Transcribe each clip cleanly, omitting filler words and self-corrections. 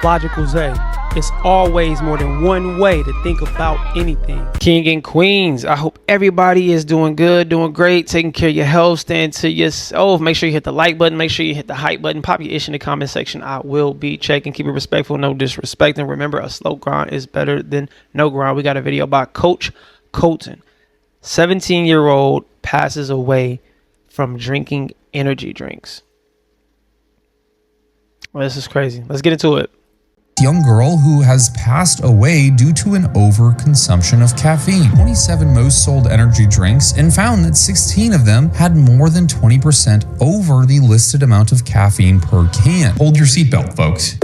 Logical Zay. It's always more than one way to think about anything. King and queens, I hope everybody is doing good, doing great, taking care of your health, staying to yourself. Make sure you hit the like button. Make sure you hit the hype button. Pop your ish in the comment section. I will be checking. Keep it respectful, no disrespect. And remember, a slow grind is better than no grind. We got a video by Coach Colton. 17-year-old passes away from drinking energy drinks. Well, this is crazy. Let's get into it. Young girl who has passed away due to an overconsumption of caffeine. 27 most sold energy drinks and found that 16 of them had more than 20% over the listed amount of caffeine per can. Hold your seatbelt, folks.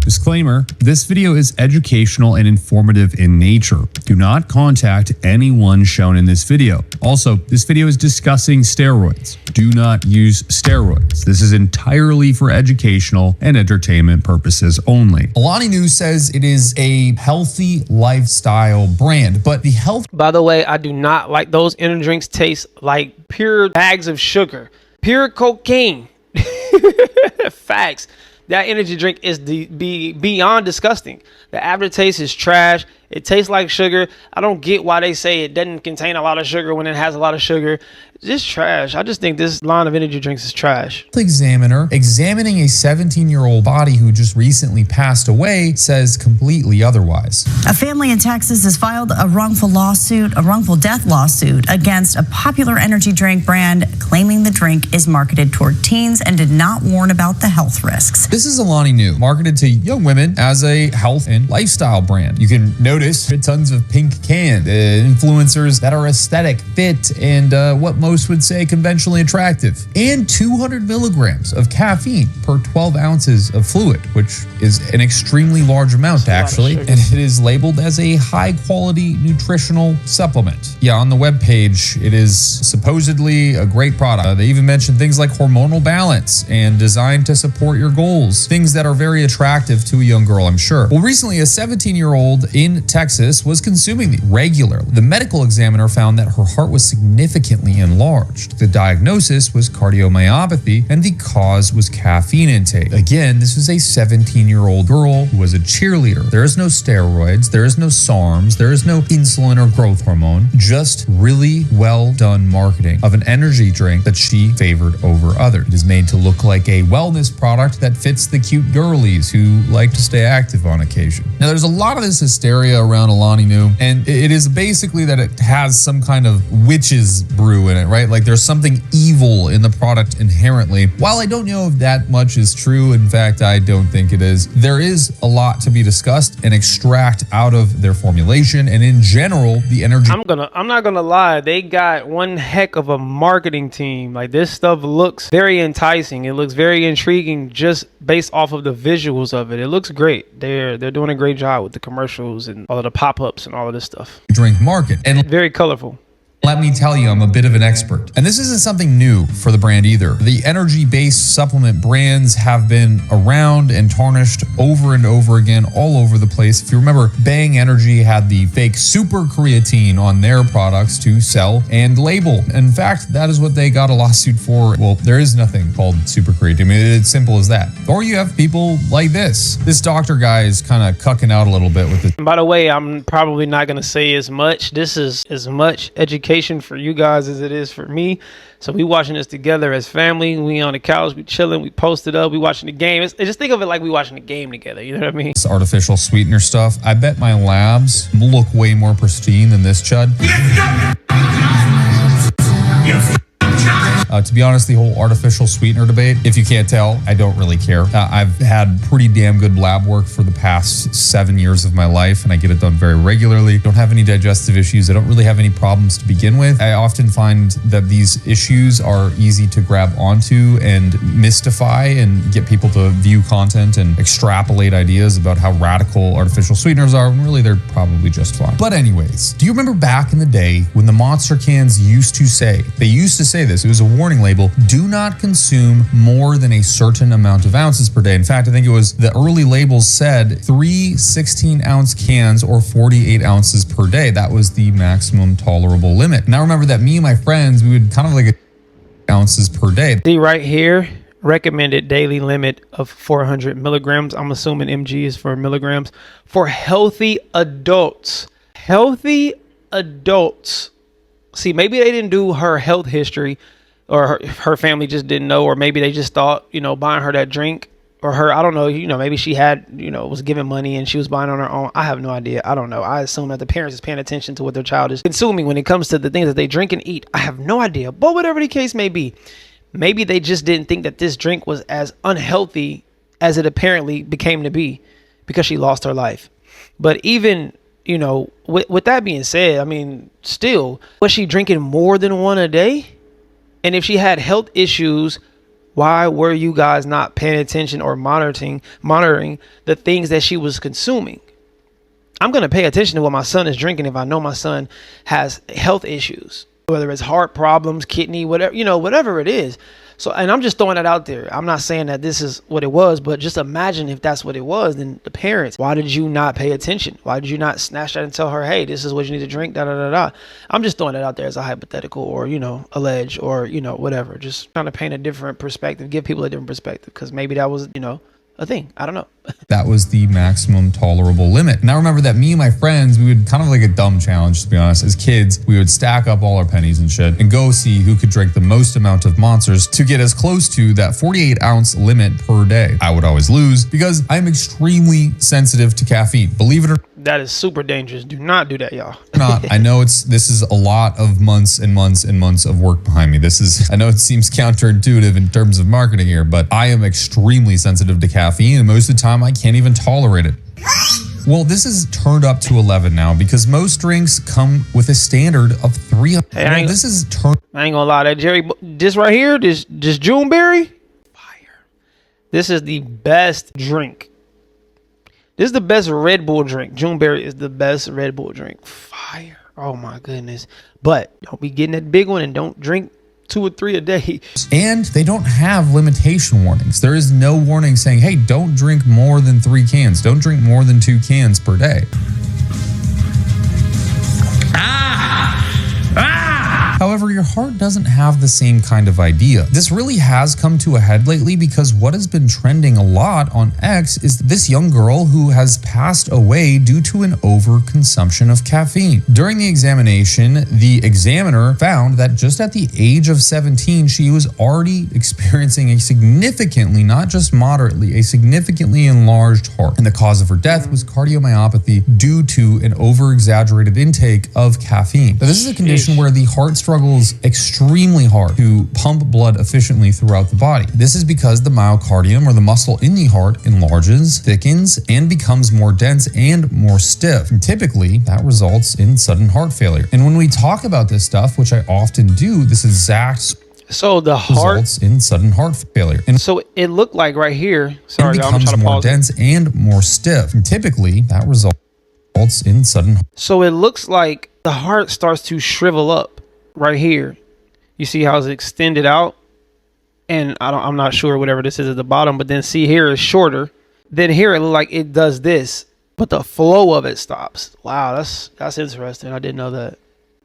Disclaimer, this video is educational and informative in nature. Do not contact anyone shown in this video. Also, this video is discussing steroids. Do not use steroids. This is entirely for educational and entertainment purposes only. Alani Nu says it is a healthy lifestyle brand, but the health... By the way, I do not like those energy drinks. Taste like pure bags of sugar, pure cocaine. Facts. That energy drink is beyond disgusting. The aftertaste is trash. It tastes like sugar. I don't get why they say it doesn't contain a lot of sugar when it has a lot of sugar. It's just trash. I just think this line of energy drinks is trash. Examiner examining a 17-year-old body who just recently passed away says completely otherwise. A family in Texas has filed a wrongful death lawsuit against a popular energy drink brand, claiming the drink is marketed toward teens and did not warn about the health risks. This is Alani Nu, marketed to young women as a health and lifestyle brand. You can notice tons of pink cans, influencers that are aesthetic, fit, and what most would say conventionally attractive, and 200 milligrams of caffeine per 12 ounces of fluid, which is an extremely large amount actually, and it is labeled as a high quality nutritional supplement. Yeah, on the webpage, it is supposedly a great product. They even mention things like hormonal balance and designed to support your goals, things that are very attractive to a young girl, I'm sure. Well, recently, a 17-year-old in Texas was consuming them regularly. The medical examiner found that her heart was significantly enlarged. The diagnosis was cardiomyopathy, and the cause was caffeine intake. Again, this was a 17-year-old girl who was a cheerleader. There is no steroids, there is no SARMs, there is no insulin or growth hormone, just really well done marketing of an energy drink that she favored over others. It is made to look like a wellness product that fits the cute girlies who like to stay active on occasion. Now, there's a lot of this hysteria around Alani Nu, and it is basically that it has some kind of witch's brew in it, right? Like there's something evil in the product inherently. While I don't know if that much is true, in fact, I don't think it is, there is a lot to be discussed and extract out of their formulation, and in general, the energy... I'm not gonna lie, they got one heck of a marketing team. Like, this stuff looks very enticing. It looks very intriguing just based off of the visuals of it. It looks great. They're doing a great job with the commercials and all of the pop-ups and all of this stuff. Drink market, and very colorful. Let me tell you, I'm a bit of an expert. And this isn't something new for the brand either. The energy-based supplement brands have been around and tarnished over and over again all over the place. If you remember, Bang Energy had the fake super creatine on their products to sell and label. In fact, that is what they got a lawsuit for. Well, there is nothing called super creatine. I mean, it's simple as that. Or you have people like this. This doctor guy is kind of cucking out a little bit with it. By the way, I'm probably not going to say as much. This is as much education for you guys as it is for me. So we watching this together as family. We on the couch, we chilling, we posted up, we watching the game. Just think of it like we watching the game together. You know what I mean? This artificial sweetener stuff. I bet my labs look way more pristine than this chud. To be honest, the whole artificial sweetener debate, if you can't tell, I don't really care. I've had pretty damn good lab work for the past 7 years of my life, and I get it done very regularly. Don't have any digestive issues. I don't really have any problems to begin with. I often find that these issues are easy to grab onto and mystify and get people to view content and extrapolate ideas about how radical artificial sweeteners are, when really they're probably just fine. But anyways, do you remember back in the day when the Monster cans used to say this, it was a warning label, do not consume more than a certain amount of ounces per day. In fact, I think it was the early labels said 3 16-ounce cans or 48 ounces per day. That was the maximum tolerable limit. Now remember that me and my friends, we would kind of like ounces per day. See right here, recommended daily limit of 400 milligrams. I'm assuming mg is for milligrams for healthy adults. Healthy adults. See, maybe they didn't do her health history, or her family just didn't know, or maybe they just thought, buying her that drink, or her, I don't know, maybe she had, was given money and she was buying on her own. I have no idea. I don't know. I assume that the parents is paying attention to what their child is consuming when it comes to the things that they drink and eat. I have no idea. But whatever the case may be, maybe they just didn't think that this drink was as unhealthy as it apparently became to be because she lost her life. But even, with that being said, I mean, still, was she drinking more than one a day? And if she had health issues, why were you guys not paying attention or monitoring the things that she was consuming? I'm going to pay attention to what my son is drinking if I know my son has health issues, whether it's heart problems, kidney, whatever, whatever it is. So, and I'm just throwing that out there. I'm not saying that this is what it was, but just imagine if that's what it was, then the parents, why did you not pay attention? Why did you not snatch that and tell her, hey, this is what you need to drink, da, da, da, da. I'm just throwing that out there as a hypothetical, or, allege, or, whatever. Just trying to paint a different perspective, give people a different perspective, because maybe that was, a thing. I don't know. That was the maximum tolerable limit. And I remember that me and my friends, we would kind of like a dumb challenge, to be honest. As kids, we would stack up all our pennies and shit and go see who could drink the most amount of monsters to get as close to that 48-ounce limit per day. I would always lose because I'm extremely sensitive to caffeine. Believe it or that is super dangerous. Do not do that, y'all. not. I know this is a lot of months and months and months of work behind me. I know it seems counterintuitive in terms of marketing here, but I am extremely sensitive to caffeine, and most of the time I can't even tolerate it. Well, this is turned up to 11 now because most drinks come with a standard of 3. Hey, I ain't gonna lie, that Jerry, this right here, this Juneberry, fire. This is the best drink. This is the best Red Bull drink. Juneberry is the best Red Bull drink. Fire. Oh my goodness. But don't be getting that big one and don't drink 2 or 3 a day. And they don't have limitation warnings. There is no warning saying, hey, don't drink more than 3 cans. Don't drink more than 2 cans per day. However, your heart doesn't have the same kind of idea. This really has come to a head lately because what has been trending a lot on X is this young girl who has passed away due to an overconsumption of caffeine. During the examination, the examiner found that just at the age of 17, she was already experiencing a significantly, not just moderately, a significantly enlarged heart. And the cause of her death was cardiomyopathy due to an over-exaggerated intake of caffeine. Now, this is a condition where the heart struggles extremely hard to pump blood efficiently throughout the body. This is because the myocardium, or the muscle in the heart, enlarges, thickens, and becomes more dense and more stiff. And typically, that results in sudden heart failure. And when we talk about this stuff, which I often do, this exact so the heart results in sudden heart failure. And so it looked like right here, sorry, it I'm becomes trying to more pause dense and more stiff. And typically, that results in sudden. So it looks like the heart starts to shrivel up right here. You see how it's extended out, and I'm not sure whatever this is at the bottom, but then see here is shorter. Then here it looks like it does this, but the flow of it stops. Wow, that's interesting. I didn't know that.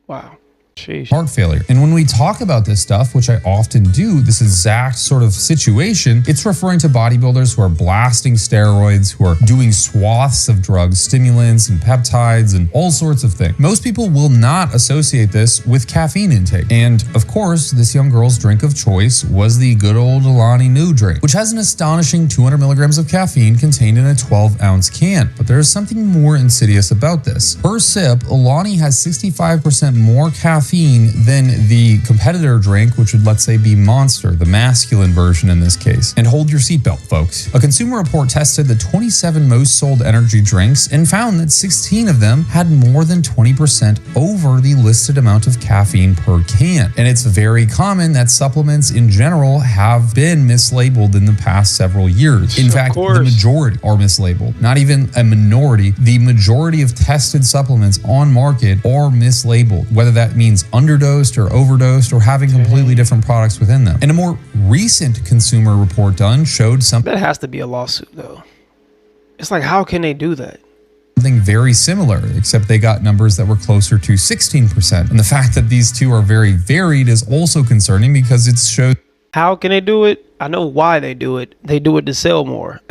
Wow. Sheesh. Heart failure. And when we talk about this stuff, which I often do, this exact sort of situation, it's referring to bodybuilders who are blasting steroids, who are doing swaths of drugs, stimulants and peptides and all sorts of things. Most people will not associate this with caffeine intake. And of course, this young girl's drink of choice was the good old Alani Nu drink, which has an astonishing 200 milligrams of caffeine contained in a 12-ounce can. But there is something more insidious about this. Per sip, Alani has 65% more caffeine than the competitor drink, which would, let's say, be Monster, the masculine version in this case. And hold your seatbelt, folks. A Consumer Report tested the 27 most sold energy drinks and found that 16 of them had more than 20% over the listed amount of caffeine per can. And it's very common that supplements in general have been mislabeled in the past several years. In fact, the majority are mislabeled. Not even a minority. The majority of tested supplements on market are mislabeled, whether that means underdosed or overdosed or having completely different products within them. And a more recent Consumer Report done showed something. That has to be a lawsuit, though. It's like, how can they do that? Something very similar, except they got numbers that were closer to 16%. And the fact that these two are very varied is also concerning because it shows How can they do it? I know why they do it. They do it to sell more.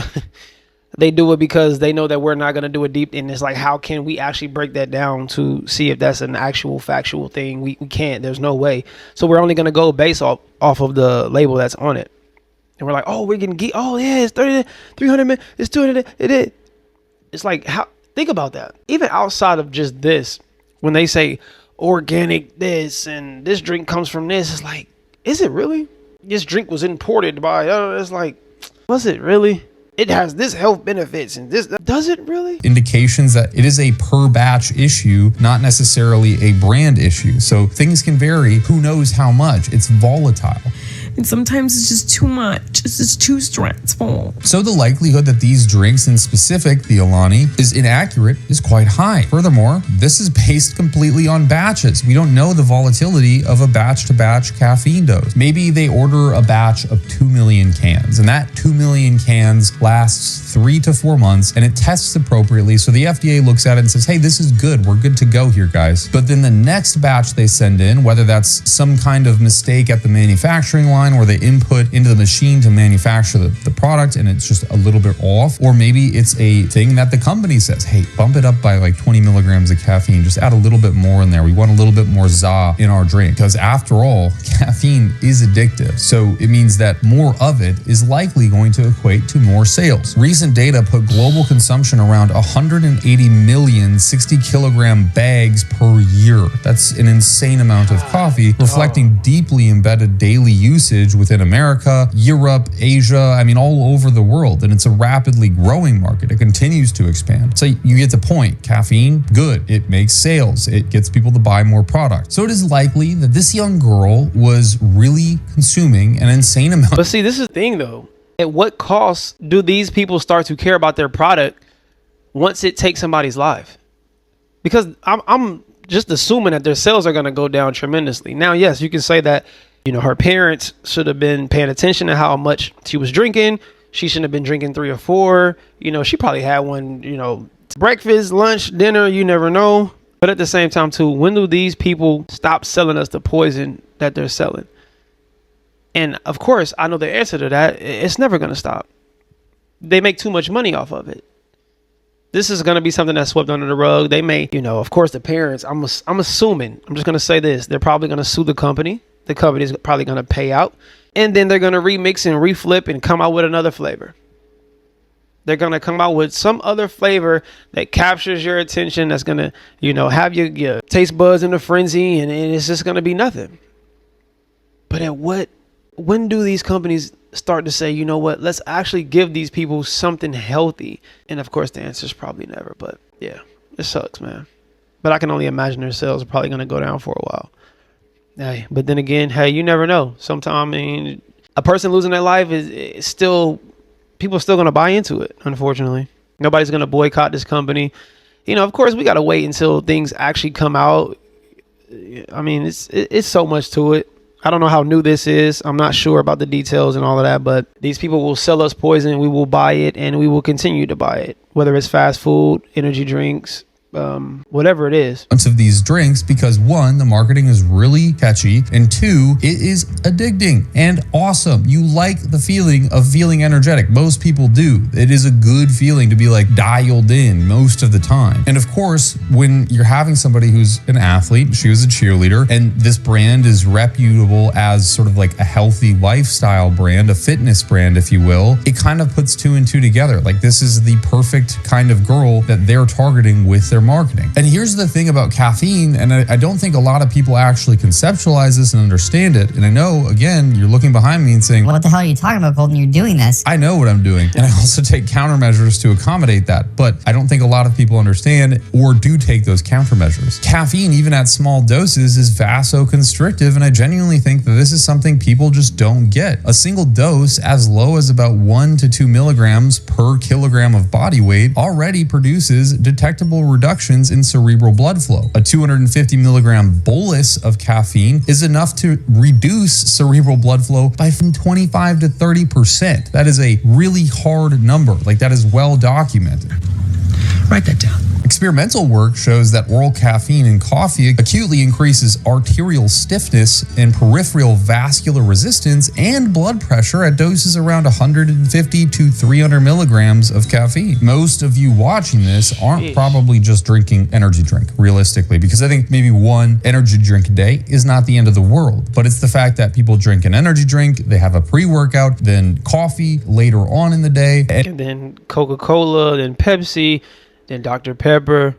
They do it because they know that we're not going to do it deep. And it's like, how can we actually break that down to see if that's an actual factual thing? We can't. There's no way. So we're only going to go based off of the label that's on it. And we're like, oh, we're getting geek. Oh, yeah, it's 30, 300 minutes. It's 200. It is. It's like, how? Think about that. Even outside of just this, when they say organic this and this drink comes from this, it's like, is it really? This drink was imported by, it's like, was it really? It has this health benefits and this, does it really? Indications that it is a per batch issue, not necessarily a brand issue. So things can vary. Who knows how much? It's volatile. And sometimes it's just too much. It's just too stressful. So the likelihood that these drinks in specific, the Alani, is inaccurate is quite high. Furthermore, this is based completely on batches. We don't know the volatility of a batch-to-batch caffeine dose. Maybe they order a batch of 2 million cans, and that 2 million cans lasts 3 to 4 months, and it tests appropriately. So the FDA looks at it and says, hey, this is good. We're good to go here, guys. But then the next batch they send in, whether that's some kind of mistake at the manufacturing line, where they input into the machine to manufacture the product and it's just a little bit off, or maybe it's a thing that the company says, hey, bump it up by like 20 milligrams of caffeine, just add a little bit more in there. We want a little bit more za in our drink, because after all, caffeine is addictive. So it means that more of it is likely going to equate to more sales. Recent data put global consumption around 180 million 60 kilogram bags per year. That's an insane amount of coffee, reflecting deeply embedded daily usage within America, Europe, Asia, I mean, all over the world. And it's a rapidly growing market. It continues to expand. So you get the point. Caffeine, good. It makes sales. It gets people to buy more product. So it is likely that this young girl was really consuming an insane amount. But see, this is the thing though. At what cost do these people start to care about their product once it takes somebody's life? Because I'm just assuming that their sales are going to go down tremendously. Now, yes, you can say that, you know, her parents should have been paying attention to how much she was drinking. She shouldn't have been drinking 3 or 4. You know, she probably had one, you know, breakfast, lunch, dinner, you never know. But at the same time, too, when do these people stop selling us the poison that they're selling? And of course, I know the answer to that. It's never going to stop. They make too much money off of it. This is going to be something that's swept under the rug. They may, you know, of course, the parents, I'm assuming, I'm just going to say this. They're probably going to sue the company. The company is probably going to pay out, and then they're going to remix and reflip and come out with another flavor. They're going to come out with some other flavor that captures your attention. That's going to, you know, have your taste buds in a frenzy, and it's just going to be nothing. But when do these companies start to say, you know what, let's actually give these people something healthy? And of course, the answer is probably never. But yeah, it sucks, man. But I can only imagine their sales are probably going to go down for a while. Hey, but then again, hey, you never know. Sometimes, I mean, a person losing their life is still, people are still going to buy into it, unfortunately. Nobody's going to boycott this company. You know, of course, we got to wait until things actually come out. I mean, it's so much to it. I don't know how new this is. I'm not sure about the details and all of that, but these people will sell us poison. We will buy it, and we will continue to buy it, whether it's fast food, energy drinks, whatever it is. Of these drinks, because 1, the marketing is really catchy, and 2, it is addicting and awesome. You like the feeling of feeling energetic. Most people do. It is a good feeling to be like dialed in most of the time. And of course, when you're having somebody who's an athlete, she was a cheerleader, and this brand is reputable as sort of like a healthy lifestyle brand, a fitness brand, if you will, it kind of puts 2 and 2 together. Like, this is the perfect kind of girl that they're targeting with their marketing. And here's the thing about caffeine, and I don't think a lot of people actually conceptualize this and understand it. And I know, again, you're looking behind me and saying, what the hell are you talking about, Colton? You're doing this. I know what I'm doing. And I also take countermeasures to accommodate that. But I don't think a lot of people understand or do take those countermeasures. Caffeine, even at small doses, is vasoconstrictive. And I genuinely think that this is something people just don't get. A single dose as low as about 1 to 2 milligrams per kilogram of body weight already produces detectable reductions in cerebral blood flow. A 250 milligram bolus of caffeine is enough to reduce cerebral blood flow by from 25 to 30%. That is a really hard number. Like, that is well documented. Write that down. Experimental work shows that oral caffeine in coffee acutely increases arterial stiffness and peripheral vascular resistance and blood pressure at doses around 150 to 300 milligrams of caffeine. Most of you watching this aren't probably just drinking energy drink, realistically, because I think maybe one energy drink a day is not the end of the world, but it's the fact that people drink an energy drink, they have a pre-workout, then coffee later on in the day, and then Coca-Cola, then Pepsi, then Dr. Pepper,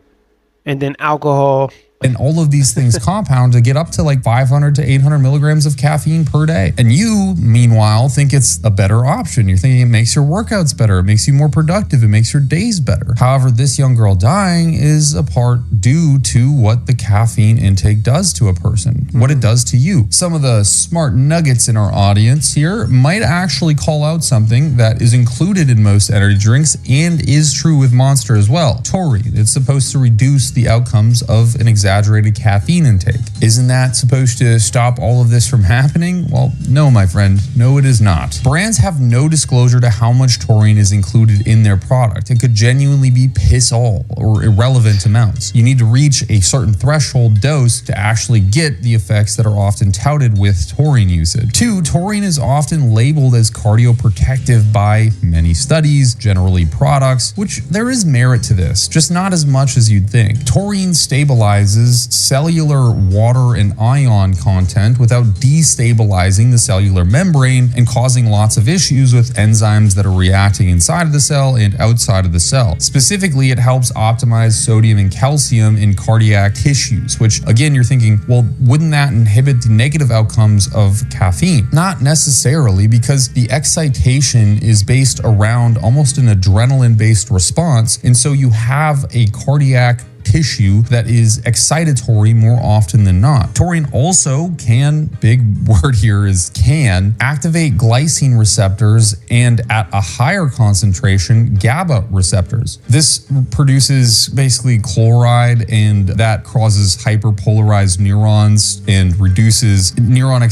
and then alcohol. And all of these things compound to get up to like 500 to 800 milligrams of caffeine per day. And you, meanwhile, think it's a better option. You're thinking it makes your workouts better. It makes you more productive. It makes your days better. However, this young girl dying is a part due to what the caffeine intake does to a person, what it does to you. Some of the smart nuggets in our audience here might actually call out something that is included in most energy drinks and is true with Monster as well. Taurine. It's supposed to reduce the outcomes of an exaggerated caffeine intake. Isn't that supposed to stop all of this from happening? Well, no, my friend. No, it is not. Brands have no disclosure to how much taurine is included in their product. It could genuinely be piss all or irrelevant amounts. You need to reach a certain threshold dose to actually get the effects that are often touted with taurine usage. 2, taurine is often labeled as cardioprotective by many studies, generally products, which there is merit to this, just not as much as you'd think. Taurine stabilizes cellular water and ion content without destabilizing the cellular membrane and causing lots of issues with enzymes that are reacting inside of the cell and outside of the cell. Specifically, it helps optimize sodium and calcium in cardiac tissues, which again, you're thinking, well, wouldn't that inhibit the negative outcomes of caffeine? Not necessarily, because the excitation is based around almost an adrenaline-based response, and so you have a cardiac tissue that is excitatory more often than not. Taurine also can, big word here is can, activate glycine receptors and at a higher concentration, GABA receptors. This produces basically chloride, and that causes hyperpolarized neurons and reduces neuron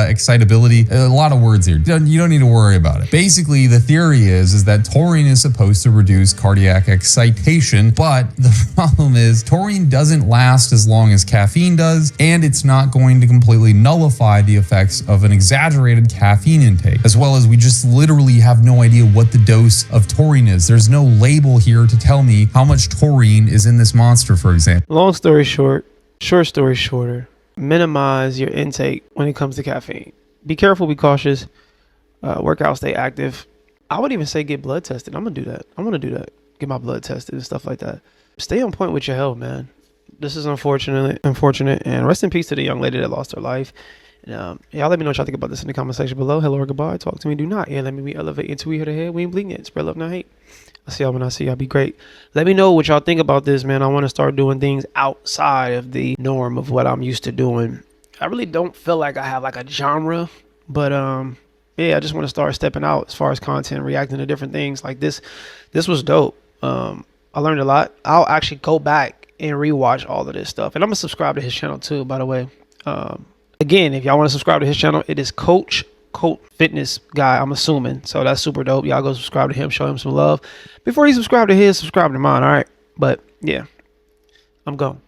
excitability. A lot of words here. You don't need to worry about it. Basically, the theory is that taurine is supposed to reduce cardiac excitation, but the problem is taurine doesn't last as long as caffeine does, and it's not going to completely nullify the effects of an exaggerated caffeine intake. As well as we just literally have no idea what the dose of taurine is. There's no label here to tell me how much taurine is in this Monster, for example. Long story short, short story shorter, minimize your intake when it comes to caffeine. Be careful, be cautious, work out, stay active. I would even say get blood tested. I'm gonna do that. I'm gonna do that. Get my blood tested and stuff like that. Stay on point with your health, man. This is unfortunate, and rest in peace to the young lady that lost her life. And, y'all let me know what y'all think about this in the comment section below. Hello or goodbye. Talk to me. Do not. Yeah, let me be elevate until we hit ahead. We ain't bleeding it. Spread love, not hate. I'll see y'all when I see y'all. Be great. Let me know what y'all think about this, man. I want to start doing things outside of the norm of what I'm used to doing. I really don't feel like I have like a genre, but yeah, I just want to start stepping out as far as content, reacting to different things like this. This was dope. I learned a lot. I'll actually go back and rewatch all of this stuff. And I'm going to subscribe to his channel too, by the way. Again, if y'all want to subscribe to his channel, it is Coach Fitness Guy, I'm assuming. So that's super dope. Y'all go subscribe to him, show him some love. Before you subscribe to his, subscribe to mine, all right? But yeah, I'm gone.